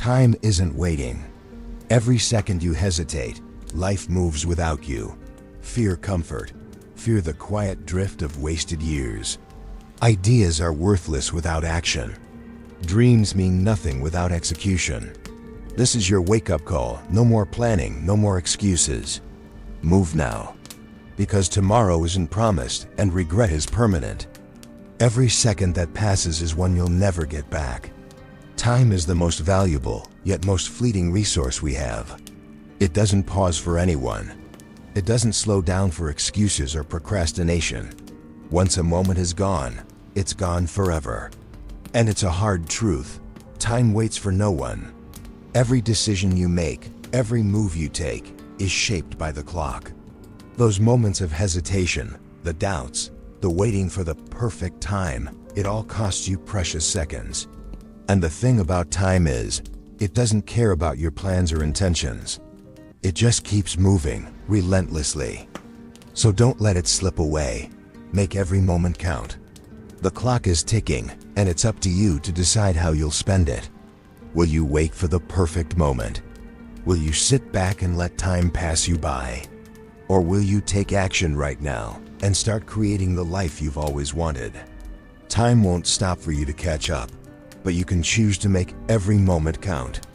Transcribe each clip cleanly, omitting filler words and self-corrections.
Time isn't waiting. Every second you hesitate, life moves without you. Fear comfort. Fear the quiet drift of wasted years. Ideas are worthless without action. Dreams mean nothing without execution. This is your wake-up call. No more planning, no more excuses. Move now. Because tomorrow isn't promised and regret is permanent. Every second that passes is one you'll never get back. Time is the most valuable, yet most fleeting resource we have. It doesn't pause for anyone. It doesn't slow down for excuses or procrastination. Once a moment is gone, it's gone forever. And it's a hard truth. Time waits for no one. Every decision you make, every move you take, is shaped by the clock. Those moments of hesitation, the doubts, the waiting for the perfect time, it all costs you precious seconds. And the thing about time is, it doesn't care about your plans or intentions. It just keeps moving, relentlessly. So don't let it slip away. Make every moment count. The clock is ticking, and it's up to you to decide how you'll spend it. Will you wait for the perfect moment? Will you sit back and let time pass you by? Or will you take action right now and start creating the life you've always wanted? Time won't stop for you to catch up, but you can choose to make every moment count.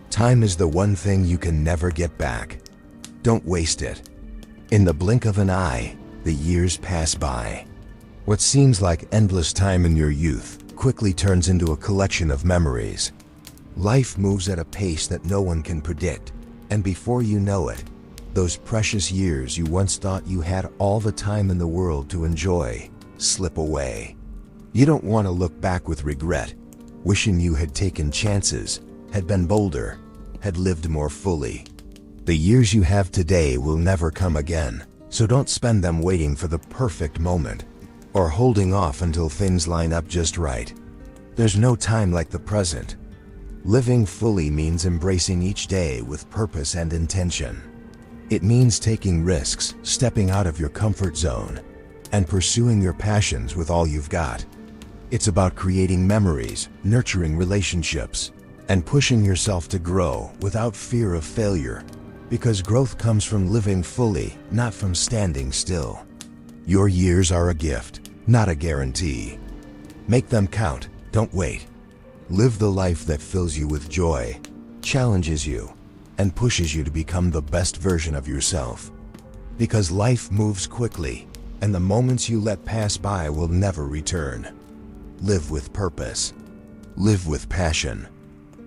Time is the one thing you can never get back. Don't waste it. In the blink of an eye, the years pass by. What seems like endless time in your youth quickly turns into a collection of memories. Life moves at a pace that no one can predict, and before you know it, those precious years you once thought you had all the time in the world to enjoy slip away. You don't want to look back with regret, wishing you had taken chances, had been bolder, had lived more fully. The years you have today will never come again, so don't spend them waiting for the perfect moment or holding off until things line up just right. There's no time like the present. Living fully means embracing each day with purpose and intention. It means taking risks, stepping out of your comfort zone, and pursuing your passions with all you've got. It's about creating memories, nurturing relationships, and pushing yourself to grow without fear of failure, because growth comes from living fully, not from standing still. Your years are a gift, not a guarantee. Make them count, don't wait. Live the life that fills you with joy, challenges you, and pushes you to become the best version of yourself. Because life moves quickly, and the moments you let pass by will never return. Live with purpose. Live with passion.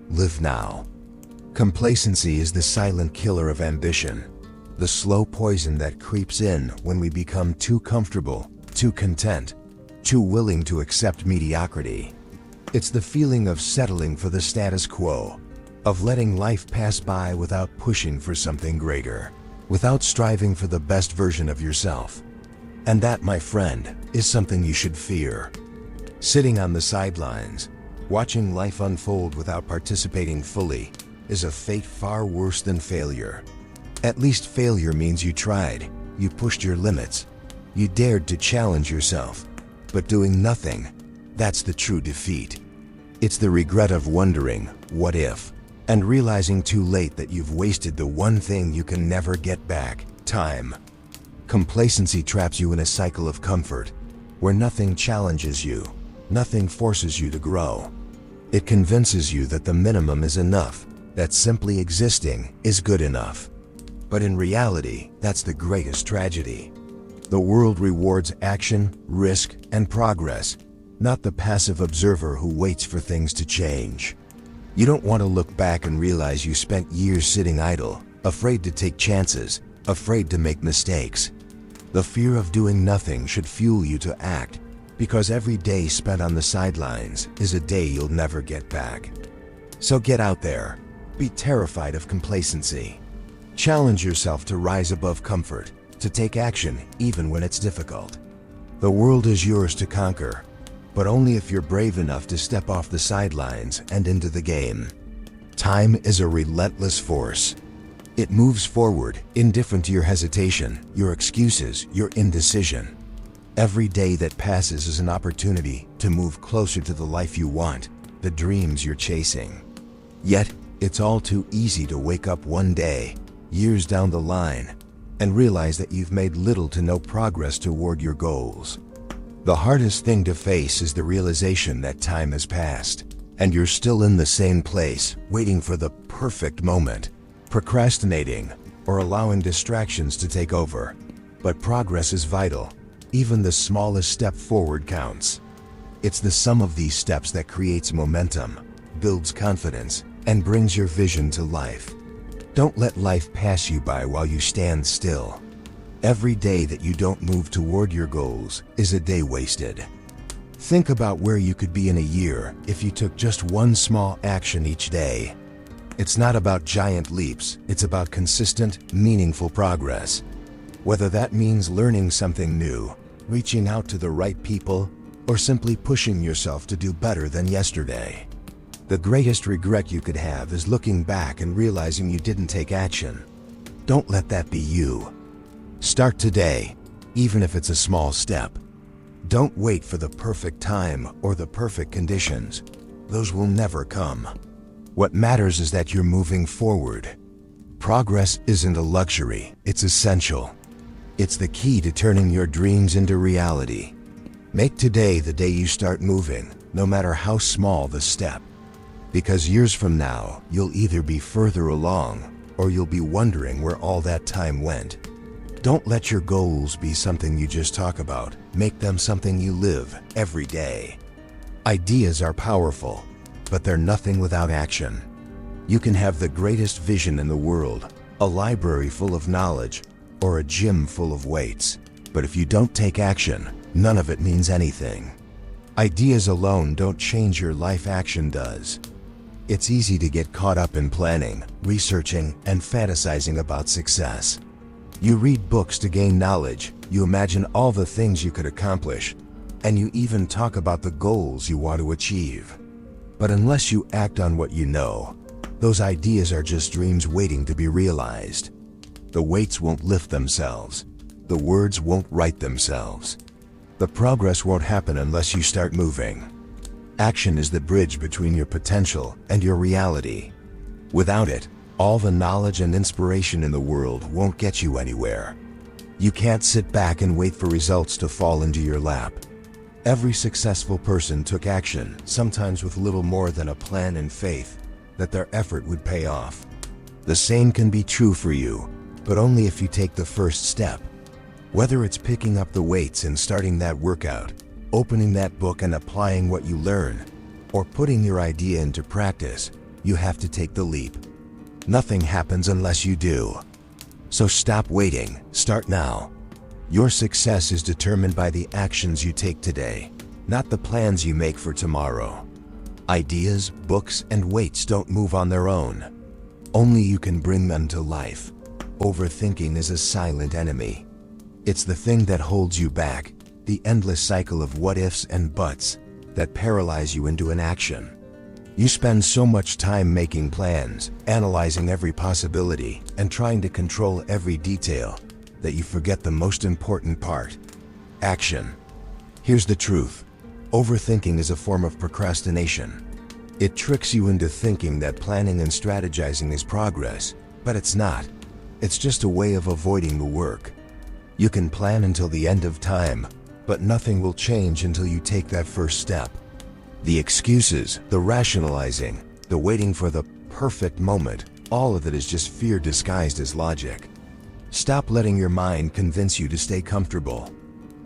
Live now. Complacency is the silent killer of ambition, the slow poison that creeps in when we become too comfortable, too content, too willing to accept mediocrity. It's the feeling of settling for the status quo, of letting life pass by without pushing for something greater, without striving for the best version of yourself. And that, my friend, is something you should fear. Sitting on the sidelines, watching life unfold without participating fully, is a fate far worse than failure. At least failure means you tried, you pushed your limits, you dared to challenge yourself. But doing nothing, that's the true defeat. It's the regret of wondering, what if, and realizing too late that you've wasted the one thing you can never get back, time. Complacency traps you in a cycle of comfort, where nothing challenges you, nothing forces you to grow. It convinces you that the minimum is enough, that simply existing is good enough. But in reality, that's the greatest tragedy. The world rewards action, risk, and progress, not the passive observer who waits for things to change. You don't want to look back and realize you spent years sitting idle, afraid to take chances, afraid to make mistakes. The fear of doing nothing should fuel you to act, because every day spent on the sidelines is a day you'll never get back. So get out there. Be terrified of complacency. Challenge yourself to rise above comfort, to take action even when it's difficult. The world is yours to conquer, but only if you're brave enough to step off the sidelines and into the game. Time is a relentless force. It moves forward, indifferent to your hesitation, your excuses, your indecision. Every day that passes is an opportunity to move closer to the life you want, the dreams you're chasing. Yet, It's all too easy to wake up one day, years down the line, and realize that you've made little to no progress toward your goals. The hardest thing to face is the realization that time has passed, and you're still in the same place, waiting for the perfect moment, procrastinating, or allowing distractions to take over. But progress is vital. Even the smallest step forward counts. It's the sum of these steps that creates momentum, builds confidence, and brings your vision to life. Don't let life pass you by while you stand still. Every day that you don't move toward your goals is a day wasted. Think about where you could be in a year if you took just one small action each day. It's not about giant leaps, it's about consistent, meaningful progress. Whether that means learning something new, reaching out to the right people, or simply pushing yourself to do better than yesterday. The greatest regret you could have is looking back and realizing you didn't take action. Don't let that be you. Start today, even if it's a small step. Don't wait for the perfect time or the perfect conditions. Those will never come. What matters is that you're moving forward. Progress isn't a luxury, it's essential. It's the key to turning your dreams into reality. Make today the day you start moving, no matter how small the step. Because years from now, you'll either be further along, or you'll be wondering where all that time went. Don't let your goals be something you just talk about. Make them something you live every day. Ideas are powerful, but they're nothing without action. You can have the greatest vision in the world, a library full of knowledge, or a gym full of weights. But if you don't take action, none of it means anything. Ideas alone don't change your life, action does. It's easy to get caught up in planning, researching, and fantasizing about success. You read books to gain knowledge, you imagine all the things you could accomplish, and you even talk about the goals you want to achieve. But unless you act on what you know, those ideas are just dreams waiting to be realized. The weights won't lift themselves. The words won't write themselves. The progress won't happen unless you start moving. Action is the bridge between your potential and your reality. Without it, all the knowledge and inspiration in the world won't get you anywhere. You can't sit back and wait for results to fall into your lap. Every successful person took action, sometimes with little more than a plan and faith that their effort would pay off. The same can be true for you, but only if you take the first step. Whether it's picking up the weights and starting that workout, opening that book and applying what you learn, or putting your idea into practice, you have to take the leap. Nothing happens unless you do. So stop waiting, start now. Your success is determined by the actions you take today, not the plans you make for tomorrow. Ideas, books, and weights don't move on their own. Only you can bring them to life. Overthinking is a silent enemy. It's the thing that holds you back, the endless cycle of what-ifs and buts that paralyze you into inaction. You spend so much time making plans, analyzing every possibility, and trying to control every detail that you forget the most important part: action. Here's the truth. Overthinking is a form of procrastination. It tricks you into thinking that planning and strategizing is progress, but it's not. It's just a way of avoiding the work. You can plan until the end of time, but nothing will change until you take that first step. The excuses, the rationalizing, the waiting for the perfect moment, all of it is just fear disguised as logic. Stop letting your mind convince you to stay comfortable.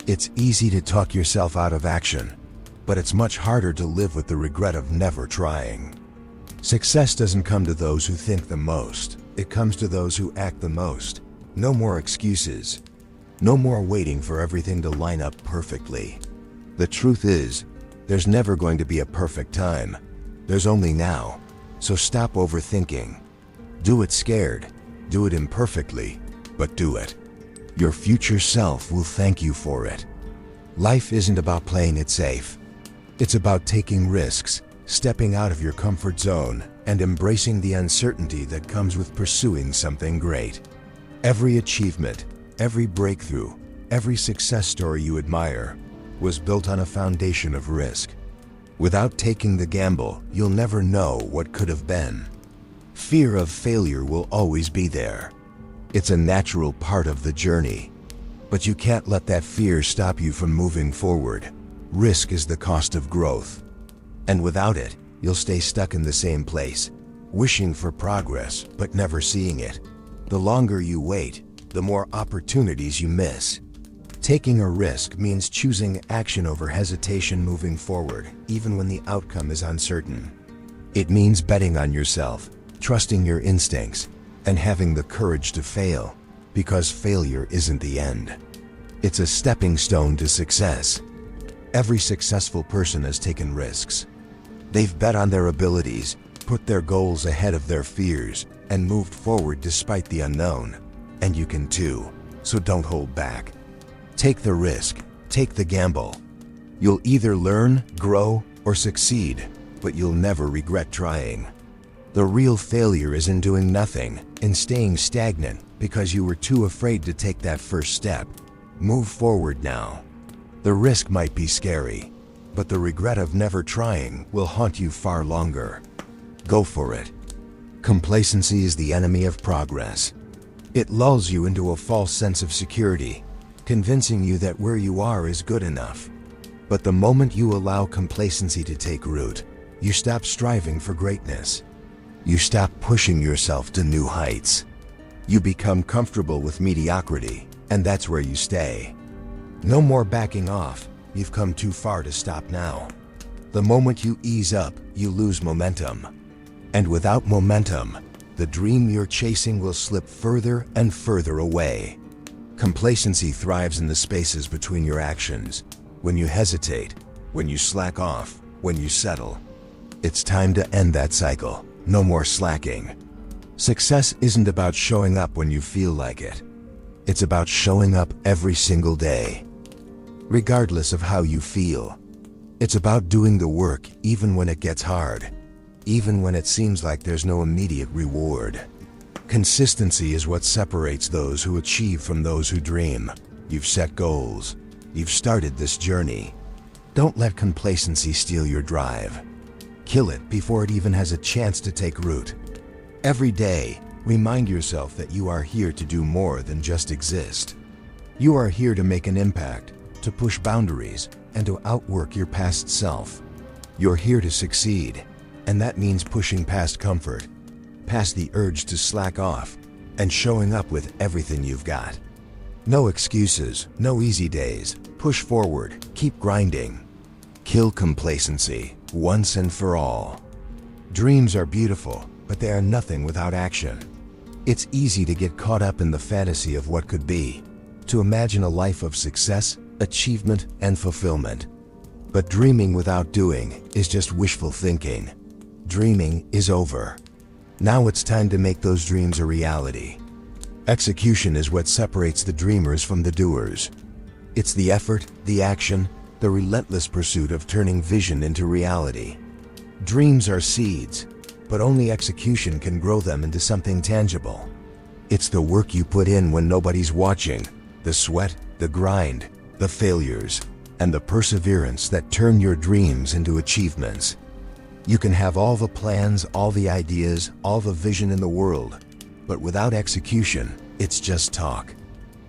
It's easy to talk yourself out of action, but it's much harder to live with the regret of never trying. Success doesn't come to those who think the most. It comes to those who act the most. No more excuses. No more waiting for everything to line up perfectly. The truth is, there's never going to be a perfect time. There's only now. So stop overthinking. Do it scared. Do it imperfectly, but do it. Your future self will thank you for it. Life isn't about playing it safe. It's about taking risks, stepping out of your comfort zone, and embracing the uncertainty that comes with pursuing something great. Every achievement, every breakthrough, every success story you admire was built on a foundation of risk. Without taking the gamble, you'll never know what could have been. Fear of failure will always be there. It's a natural part of the journey. But you can't let that fear stop you from moving forward. Risk is the cost of growth. And without it, you'll stay stuck in the same place, wishing for progress but never seeing it. The longer you wait, the more opportunities you miss. Taking a risk means choosing action over hesitation, moving forward, even when the outcome is uncertain. It means betting on yourself, trusting your instincts, and having the courage to fail, because failure isn't the end. It's a stepping stone to success. Every successful person has taken risks. They've bet on their abilities, put their goals ahead of their fears, and moved forward despite the unknown. And you can too, so don't hold back. Take the risk, take the gamble. You'll either learn, grow, or succeed, but you'll never regret trying. The real failure is in doing nothing, in staying stagnant because you were too afraid to take that first step. Move forward now. The risk might be scary, but the regret of never trying will haunt you far longer. Go for it. Complacency is the enemy of progress. It lulls you into a false sense of security, convincing you that where you are is good enough. But the moment you allow complacency to take root, you stop striving for greatness. You stop pushing yourself to new heights. You become comfortable with mediocrity, and that's where you stay. No more backing off. You've come too far to stop now. The moment you ease up, you lose momentum. And without momentum, the dream you're chasing will slip further and further away. Complacency thrives in the spaces between your actions. When you hesitate, when you slack off, when you settle. It's time to end that cycle. No more slacking. Success isn't about showing up when you feel like it. It's about showing up every single day, regardless of how you feel. It's about doing the work even when it gets hard, even when it seems like there's no immediate reward. Consistency is what separates those who achieve from those who dream. You've set goals. You've started this journey. Don't let complacency steal your drive. Kill it before it even has a chance to take root. Every day, remind yourself that you are here to do more than just exist. You are here to make an impact, to push boundaries, and to outwork your past self. You're here to succeed, and that means pushing past comfort, past the urge to slack off, and showing up with everything you've got. No excuses, no easy days. Push forward, keep grinding. Kill complacency, once and for all. Dreams are beautiful, but they are nothing without action. It's easy to get caught up in the fantasy of what could be, to imagine a life of success, achievement, and fulfillment. But dreaming without doing is just wishful thinking. Dreaming is over. Now it's time to make those dreams a reality. Execution is what separates the dreamers from the doers. It's the effort, the action, the relentless pursuit of turning vision into reality. Dreams are seeds, but only execution can grow them into something tangible. It's the work you put in when nobody's watching, the sweat, the grind, the failures, and the perseverance that turn your dreams into achievements. You can have all the plans, all the ideas, all the vision in the world, but without execution, it's just talk.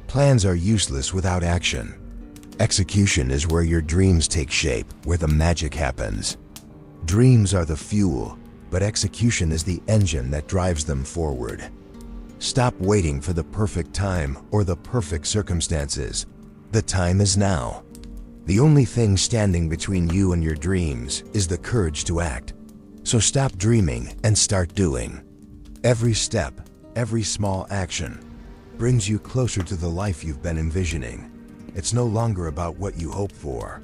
Plans are useless without action. Execution is where your dreams take shape, where the magic happens. Dreams are the fuel, but execution is the engine that drives them forward. Stop waiting for the perfect time or the perfect circumstances. The time is now. The only thing standing between you and your dreams is the courage to act. So stop dreaming and start doing. Every step, every small action, brings you closer to the life you've been envisioning. It's no longer about what you hope for.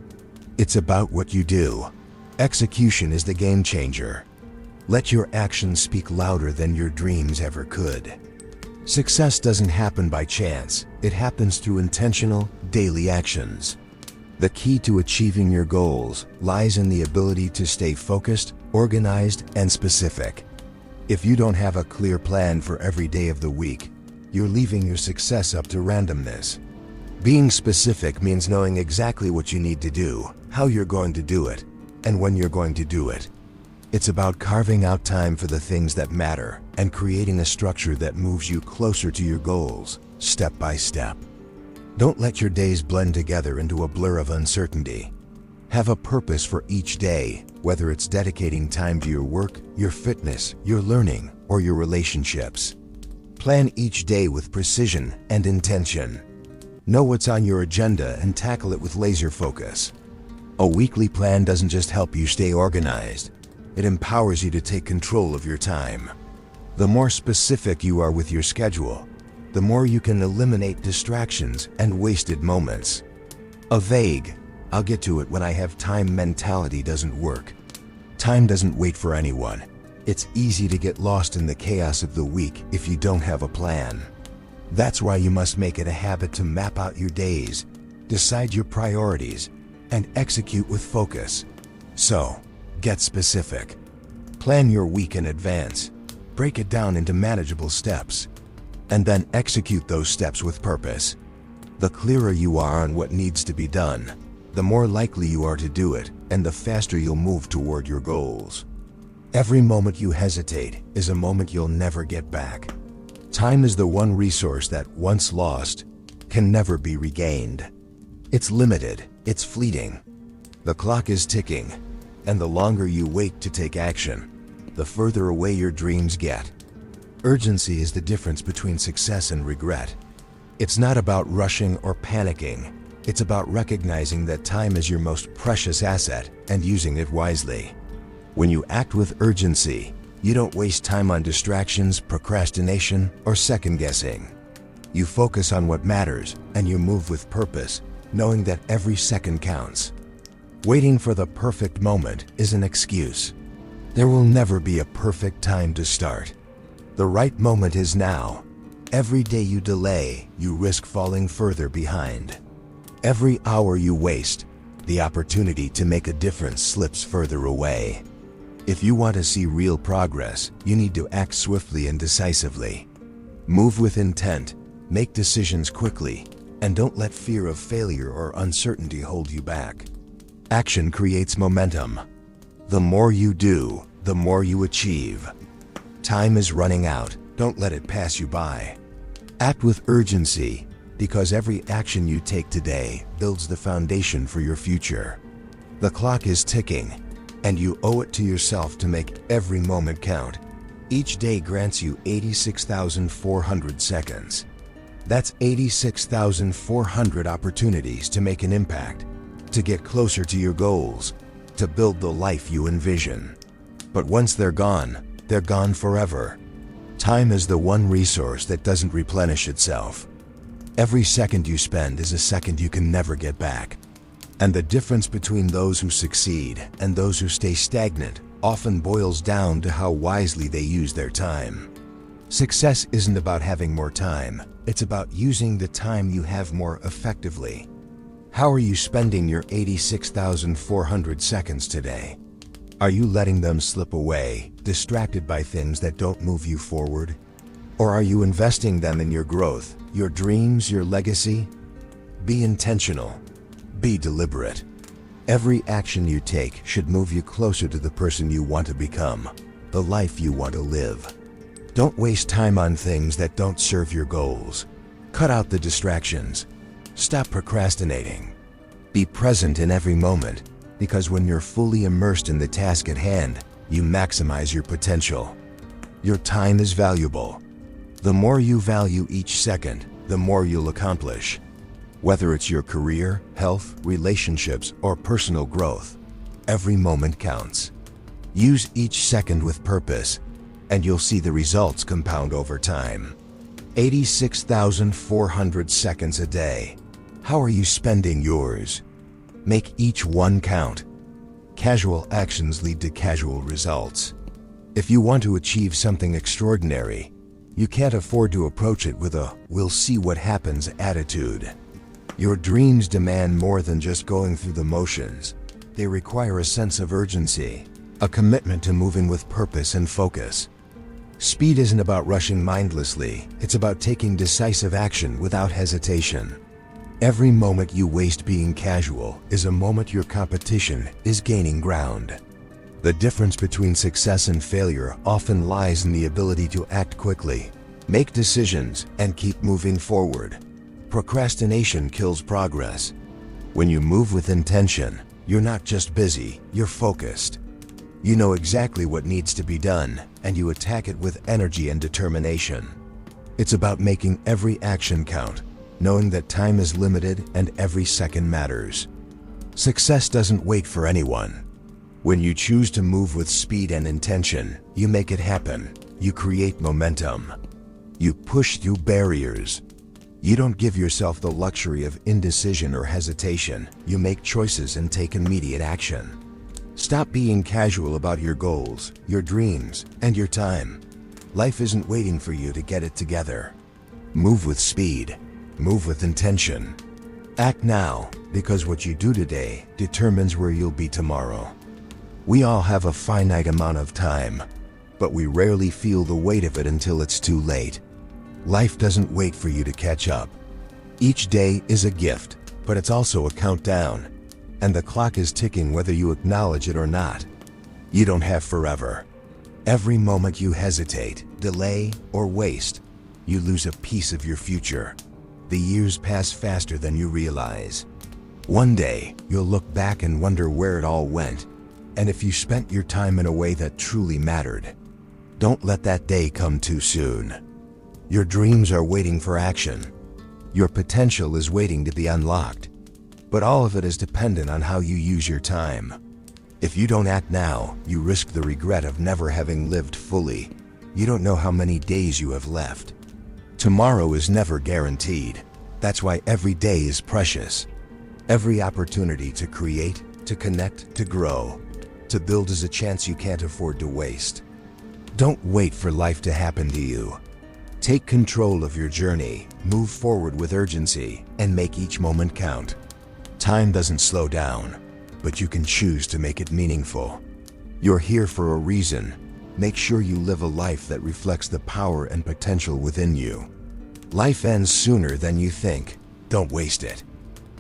It's about what you do. Execution is the game changer. Let your actions speak louder than your dreams ever could. Success doesn't happen by chance. It happens through intentional, daily actions. The key to achieving your goals lies in the ability to stay focused, organized, and specific. If you don't have a clear plan for every day of the week, you're leaving your success up to randomness. Being specific means knowing exactly what you need to do, how you're going to do it, and when you're going to do it. It's about carving out time for the things that matter and creating a structure that moves you closer to your goals, step by step. Don't let your days blend together into a blur of uncertainty. Have a purpose for each day, whether it's dedicating time to your work, your fitness, your learning, or your relationships. Plan each day with precision and intention. Know what's on your agenda and tackle it with laser focus. A weekly plan doesn't just help you stay organized, it empowers you to take control of your time. The more specific you are with your schedule, the more you can eliminate distractions and wasted moments. A vague, "I'll get to it when I have time" mentality doesn't work. Time doesn't wait for anyone. It's easy to get lost in the chaos of the week if you don't have a plan. That's why you must make it a habit to map out your days, decide your priorities, and execute with focus. So, get specific. Plan your week in advance. Break it down into manageable steps. And then execute those steps with purpose. The clearer you are on what needs to be done, the more likely you are to do it, and the faster you'll move toward your goals. Every moment you hesitate is a moment you'll never get back. Time is the one resource that, once lost, can never be regained. It's limited, it's fleeting. The clock is ticking, and the longer you wait to take action, the further away your dreams get. Urgency is the difference between success and regret. It's not about rushing or panicking. It's about recognizing that time is your most precious asset and using it wisely. When you act with urgency, you don't waste time on distractions, procrastination, or second-guessing. You focus on what matters, and you move with purpose, knowing that every second counts. Waiting for the perfect moment is an excuse. There will never be a perfect time to start. The right moment is now. Every day you delay, you risk falling further behind. Every hour you waste, the opportunity to make a difference slips further away. If you want to see real progress, you need to act swiftly and decisively. Move with intent, make decisions quickly, and don't let fear of failure or uncertainty hold you back. Action creates momentum. The more you do, the more you achieve. Time is running out. Don't let it pass you by. Act with urgency, because every action you take today builds the foundation for your future. The clock is ticking, and you owe it to yourself to make every moment count. Each day grants you 86,400 seconds. That's 86,400 opportunities to make an impact, to get closer to your goals, to build the life you envision. But once they're gone forever. Time is the one resource that doesn't replenish itself. Every second you spend is a second you can never get back. And the difference between those who succeed and those who stay stagnant often boils down to how wisely they use their time. Success isn't about having more time, it's about using the time you have more effectively. How are you spending your 86,400 seconds today? Are you letting them slip away, distracted by things that don't move you forward? Or are you investing them in your growth, your dreams, your legacy? Be intentional. Be deliberate. Every action you take should move you closer to the person you want to become, the life you want to live. Don't waste time on things that don't serve your goals. Cut out the distractions. Stop procrastinating. Be present in every moment, because when you're fully immersed in the task at hand, you maximize your potential. Your time is valuable. The more you value each second, the more you'll accomplish. Whether it's your career, health, relationships, or personal growth, every moment counts. Use each second with purpose, and you'll see the results compound over time. 86,400 seconds a day. How are you spending yours? Make each one count. Casual actions lead to casual results. If you want to achieve something extraordinary, you can't afford to approach it with a "we'll see what happens" attitude. Your dreams demand more than just going through the motions. They require a sense of urgency, a commitment to moving with purpose and focus. Speed isn't about rushing mindlessly, it's about taking decisive action without hesitation. Every moment you waste being casual is a moment your competition is gaining ground. The difference between success and failure often lies in the ability to act quickly, make decisions, and keep moving forward. Procrastination kills progress. When you move with intention, you're not just busy, you're focused. You know exactly what needs to be done, and you attack it with energy and determination. It's about making every action count, knowing that time is limited and every second matters. Success doesn't wait for anyone. When you choose to move with speed and intention, you make it happen. You create momentum. You push through barriers. You don't give yourself the luxury of indecision or hesitation. You make choices and take immediate action. Stop being casual about your goals, your dreams, and your time. Life isn't waiting for you to get it together. Move with speed. Move with intention. Act now, because what you do today determines where you'll be tomorrow. We all have a finite amount of time, but we rarely feel the weight of it until it's too late. Life doesn't wait for you to catch up. Each day is a gift, but it's also a countdown, and the clock is ticking whether you acknowledge it or not. You don't have forever. Every moment you hesitate, delay, or waste, you lose a piece of your future. The years pass faster than you realize. One day, you'll look back and wonder where it all went, and if you spent your time in a way that truly mattered. Don't let that day come too soon. Your dreams are waiting for action. Your potential is waiting to be unlocked. But all of it is dependent on how you use your time. If you don't act now, you risk the regret of never having lived fully. You don't know how many days you have left. Tomorrow is never guaranteed. That's why every day is precious. Every opportunity to create, to connect, to grow, to build is a chance you can't afford to waste. Don't wait for life to happen to you. Take control of your journey, move forward with urgency, and make each moment count. Time doesn't slow down, but you can choose to make it meaningful. You're here for a reason. Make sure you live a life that reflects the power and potential within you. Life ends sooner than you think. Don't waste it.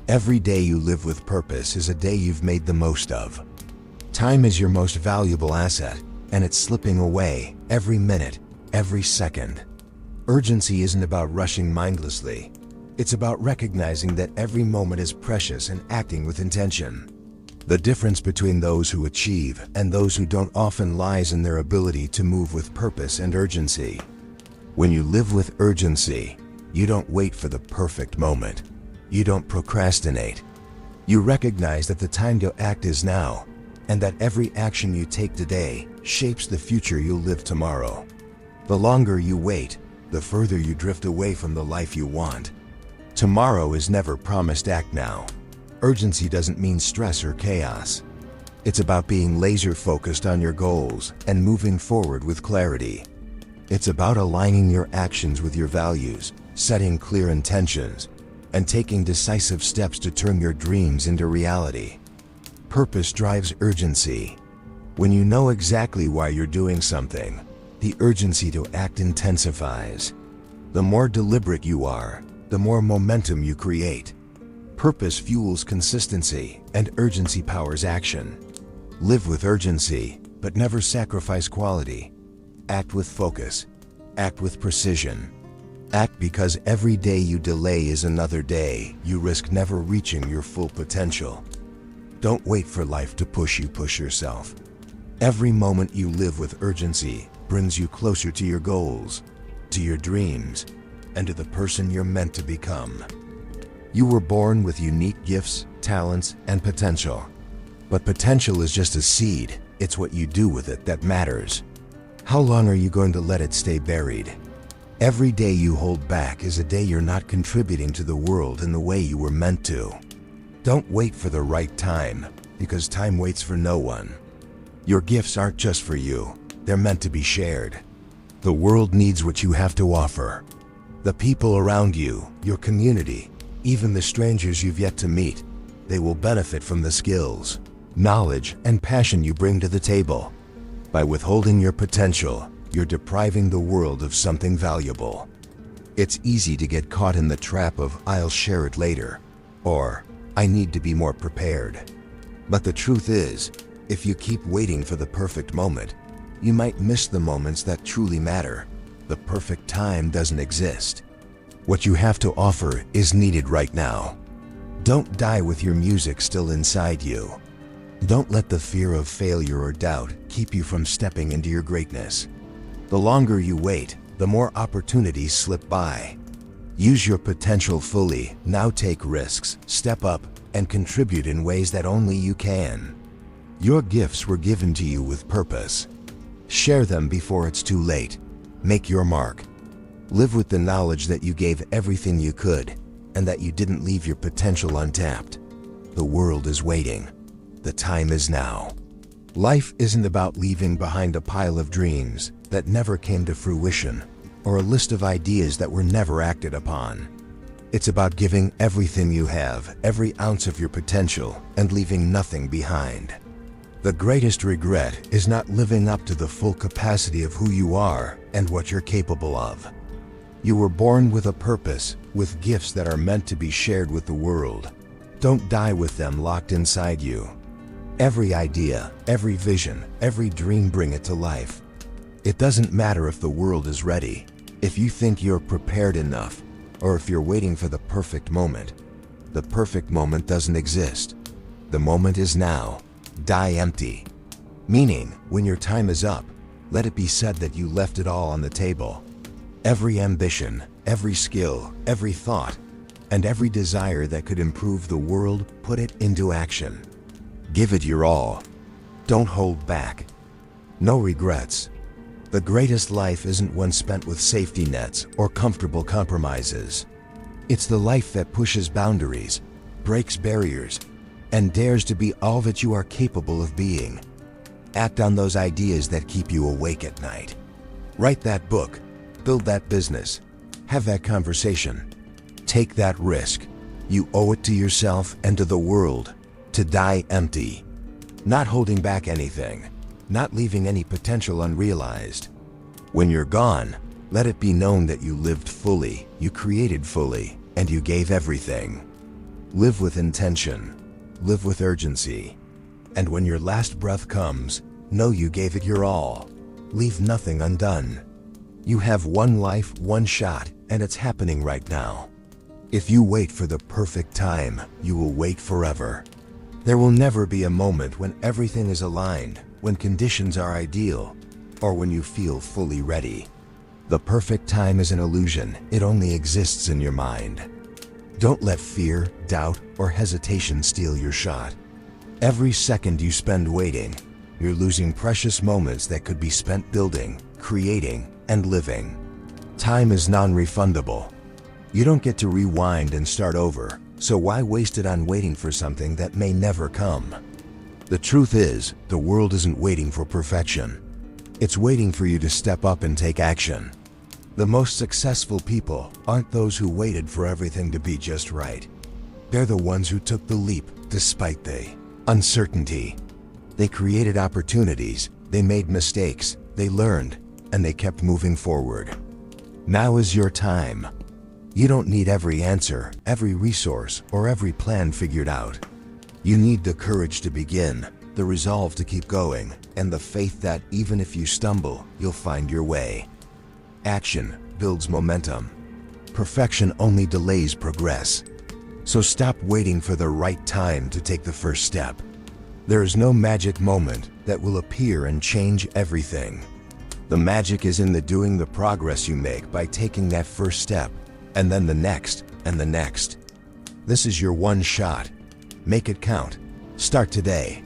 Every day you live with purpose is a day you've made the most of. Time is your most valuable asset, and it's slipping away every minute, every second. Urgency isn't about rushing mindlessly. It's about recognizing that every moment is precious and acting with intention. The difference between those who achieve and those who don't often lies in their ability to move with purpose and urgency. When you live with urgency, you don't wait for the perfect moment. You don't procrastinate. You recognize that the time to act is now, and that every action you take today shapes the future you'll live tomorrow. The longer you wait, the further you drift away from the life you want. Tomorrow is never promised. Act now. Urgency doesn't mean stress or chaos. It's about being laser-focused on your goals and moving forward with clarity. It's about aligning your actions with your values, setting clear intentions, and taking decisive steps to turn your dreams into reality. Purpose drives urgency. When you know exactly why you're doing something, the urgency to act intensifies. The more deliberate you are, the more momentum you create. Purpose fuels consistency, and urgency powers action. Live with urgency, but never sacrifice quality. Act with focus. Act with precision. Act because every day you delay is another day you risk never reaching your full potential. Don't wait for life to push you, push yourself. Every moment you live with urgency brings you closer to your goals, to your dreams, and to the person you're meant to become. You were born with unique gifts, talents, and potential. But potential is just a seed. It's what you do with it that matters. How long are you going to let it stay buried? Every day you hold back is a day you're not contributing to the world in the way you were meant to. Don't wait for the right time, because time waits for no one. Your gifts aren't just for you. They're meant to be shared. The world needs what you have to offer. The people around you, your community, even the strangers you've yet to meet, they will benefit from the skills, knowledge, and passion you bring to the table. By withholding your potential, you're depriving the world of something valuable. It's easy to get caught in the trap of "I'll share it later," or "I need to be more prepared." But the truth is, If you keep waiting for the perfect moment, you might miss the moments that truly matter. The perfect time doesn't exist. What you have to offer is needed right now. Don't die with your music still inside you. Don't let the fear of failure or doubt keep you from stepping into your greatness. The longer you wait, the more opportunities slip by. Use your potential fully. Now take risks, step up, and contribute in ways that only you can. Your gifts were given to you with purpose. Share them before it's too late. Make your mark. Live with the knowledge that you gave everything you could and that you didn't leave your potential untapped. The world is waiting. The time is now. Life isn't about leaving behind a pile of dreams that never came to fruition or a list of ideas that were never acted upon. It's about giving everything you have, every ounce of your potential, and leaving nothing behind. The greatest regret is not living up to the full capacity of who you are and what you're capable of. You were born with a purpose, with gifts that are meant to be shared with the world. Don't die with them locked inside you. Every idea, every vision, every dream, bring it to life. It doesn't matter if the world is ready, if you think you're prepared enough, or if you're waiting for the perfect moment. The perfect moment doesn't exist. The moment is now. Die empty. Meaning, when your time is up, let it be said that you left it all on the table. Every ambition, every skill, every thought, and every desire that could improve the world, put it into action. Give it your all. Don't hold back. No regrets. The greatest life isn't one spent with safety nets or comfortable compromises. It's the life that pushes boundaries, breaks barriers, and dares to be all that you are capable of being. Act on those ideas that keep you awake at night. Write that book, build that business, have that conversation. Take that risk. You owe it to yourself and to the world to die empty. Not holding back anything, not leaving any potential unrealized. When you're gone, let it be known that you lived fully, you created fully, and you gave everything. Live with intention, live with urgency, and when your last breath comes, know you gave it your all. Leave nothing undone. You have one life, one shot, and it's happening right now. If you wait for the perfect time, you will wait forever. There will never be a moment when everything is aligned, when conditions are ideal, or when you feel fully ready. The perfect time is an illusion. It only exists in your mind. Don't let fear, doubt, or hesitation steal your shot. Every second you spend waiting, you're losing precious moments that could be spent building, creating, and living. Time is non-refundable. You don't get to rewind and start over, so why waste it on waiting for something that may never come? The truth is, the world isn't waiting for perfection. It's waiting for you to step up and take action. The most successful people aren't those who waited for everything to be just right. They're the ones who took the leap despite the uncertainty. They created opportunities, they made mistakes, they learned, and they kept moving forward. Now is your time. You don't need every answer, every resource, or every plan figured out. You need the courage to begin, the resolve to keep going, and the faith that even if you stumble, you'll find your way. Action builds momentum. Perfection only delays progress. So stop waiting for the right time to take the first step. There is no magic moment that will appear and change everything. The magic is in the doing, the progress you make by taking that first step, and then the next, and the next. This is your one shot. Make it count. Start today.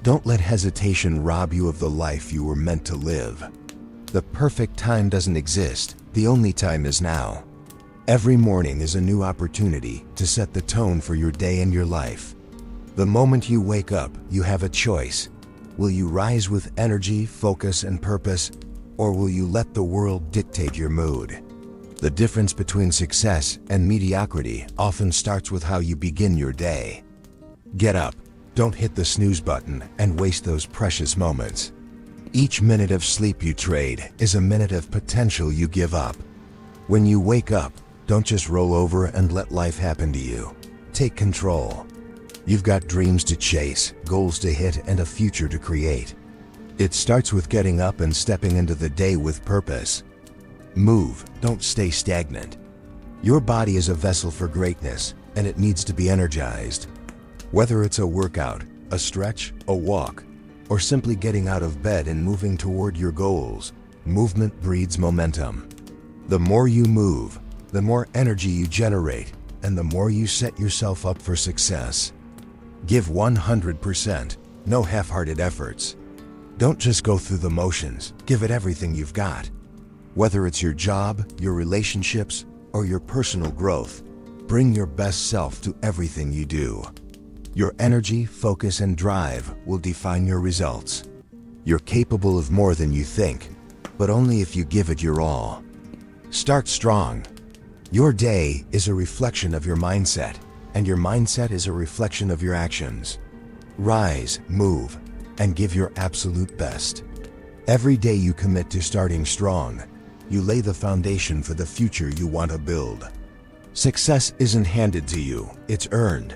Don't let hesitation rob you of the life you were meant to live. The perfect time doesn't exist. The only time is now. Every morning is a new opportunity to set the tone for your day and your life. The moment you wake up, you have a choice. Will you rise with energy, focus, and purpose, or will you let the world dictate your mood? The difference between success and mediocrity often starts with how you begin your day. Get up. Don't hit the snooze button and waste those precious moments. Each minute of sleep you trade is a minute of potential you give up. When you wake up, don't just roll over and let life happen to you. Take control. You've got dreams to chase, goals to hit, and a future to create. It starts with getting up and stepping into the day with purpose. Move, don't stay stagnant. Your body is a vessel for greatness, and it needs to be energized. Whether it's a workout, a stretch, a walk, or simply getting out of bed and moving toward your goals, movement breeds momentum. The more you move, the more energy you generate, and the more you set yourself up for success. Give 100%, no half-hearted efforts. Don't just go through the motions, give it everything you've got. Whether it's your job, your relationships, or your personal growth, bring your best self to everything you do. Your energy, focus, and drive will define your results. You're capable of more than you think, but only if you give it your all. Start strong. Your day is a reflection of your mindset, and your mindset is a reflection of your actions. Rise, move, and give your absolute best. Every day you commit to starting strong, you lay the foundation for the future you want to build. Success isn't handed to you, it's earned.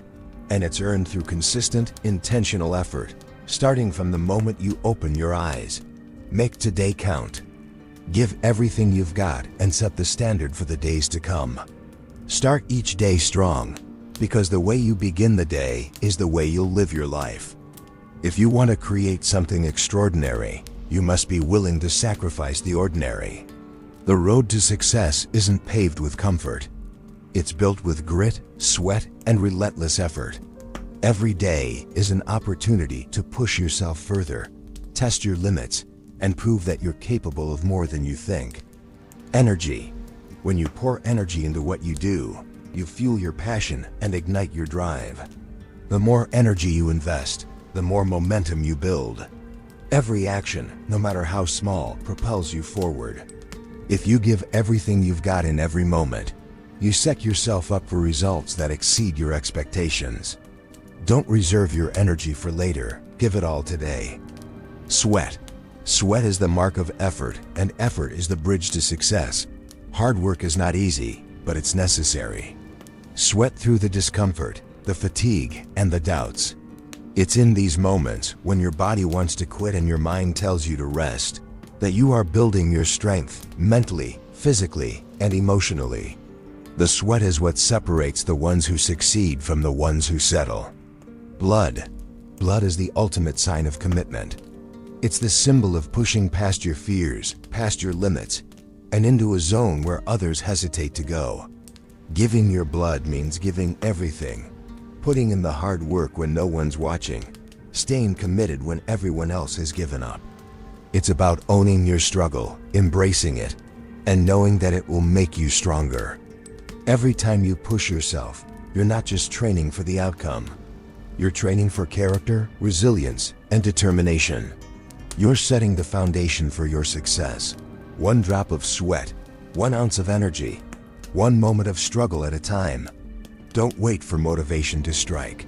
And it's earned through consistent, intentional effort, starting from the moment you open your eyes. Make today count. Give everything you've got and set the standard for the days to come. Start each day strong, because the way you begin the day is the way you'll live your life. If you want to create something extraordinary, you must be willing to sacrifice the ordinary. The road to success isn't paved with comfort. It's built with grit, sweat, and relentless effort. Every day is an opportunity to push yourself further, test your limits, and prove that you're capable of more than you think. Energy. When you pour energy into what you do, you fuel your passion and ignite your drive. The more energy you invest, the more momentum you build. Every action, no matter how small, propels you forward. If you give everything you've got in every moment, you set yourself up for results that exceed your expectations. Don't reserve your energy for later, give it all today. Sweat. Sweat is the mark of effort, and effort is the bridge to success. Hard work is not easy, but it's necessary. Sweat through the discomfort, the fatigue, and the doubts. It's in these moments, when your body wants to quit and your mind tells you to rest, that you are building your strength, mentally, physically, and emotionally. The sweat is what separates the ones who succeed from the ones who settle. Blood. Blood is the ultimate sign of commitment. It's the symbol of pushing past your fears, past your limits, and into a zone where others hesitate to go. Giving your blood means giving everything. Putting in the hard work when no one's watching. Staying committed when everyone else has given up. It's about owning your struggle, embracing it, and knowing that it will make you stronger. Every time you push yourself, you're not just training for the outcome. You're training for character, resilience, and determination. You're setting the foundation for your success. One drop of sweat, 1 ounce of energy, 1 moment of struggle at a time. Don't wait for motivation to strike.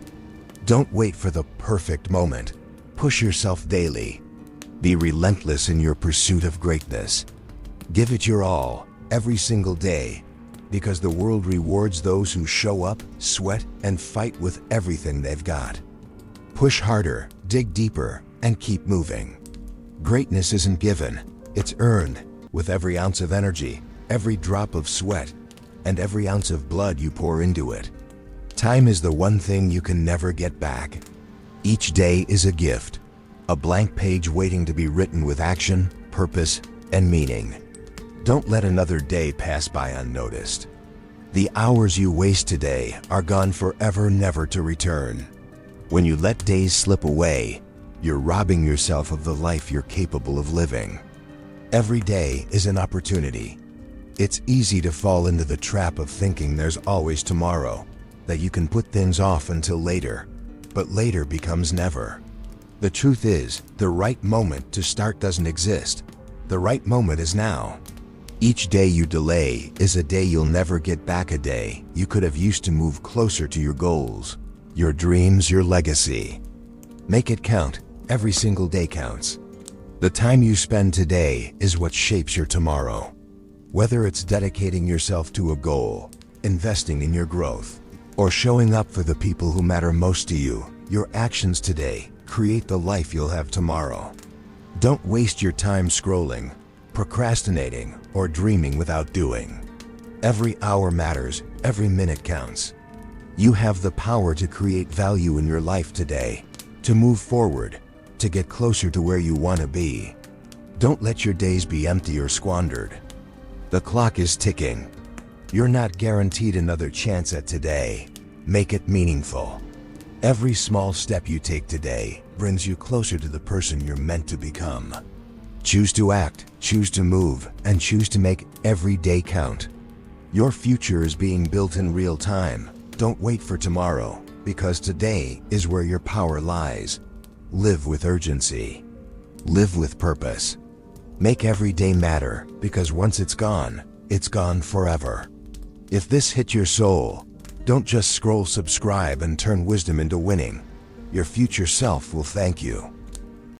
Don't wait for the perfect moment. Push yourself daily. Be relentless in your pursuit of greatness. Give it your all, every single day, because the world rewards those who show up, sweat, and fight with everything they've got. Push harder, dig deeper, and keep moving. Greatness isn't given, it's earned, with every ounce of energy, every drop of sweat, and every ounce of blood you pour into it. Time is the one thing you can never get back. Each day is a gift, a blank page waiting to be written with action, purpose, and meaning. Don't let another day pass by unnoticed. The hours you waste today are gone forever, never to return. When you let days slip away, you're robbing yourself of the life you're capable of living. Every day is an opportunity. It's easy to fall into the trap of thinking there's always tomorrow, that you can put things off until later, but later becomes never. The truth is, the right moment to start doesn't exist. The right moment is now. Each day you delay is a day you'll never get back, a day you could have used to move closer to your goals, your dreams, your legacy. Make it count. Every single day counts. The time you spend today is what shapes your tomorrow. Whether it's dedicating yourself to a goal, investing in your growth, or showing up for the people who matter most to you. Your actions today create the life you'll have tomorrow. Don't waste your time scrolling, procrastinating, or dreaming without doing. Every hour matters, every minute counts. You have the power to create value in your life today, to move forward, to get closer to where you want to be. Don't let your days be empty or squandered. The clock is ticking. You're not guaranteed another chance at today. Make it meaningful. Every small step you take today brings you closer to the person you're meant to become. Choose to act, choose to move, and choose to make every day count. Your future is being built in real time. Don't wait for tomorrow, because today is where your power lies. Live with urgency. Live with purpose. Make every day matter, because once it's gone forever. If this hit your soul, don't just scroll subscribe and turn wisdom into winning. Your future self will thank you.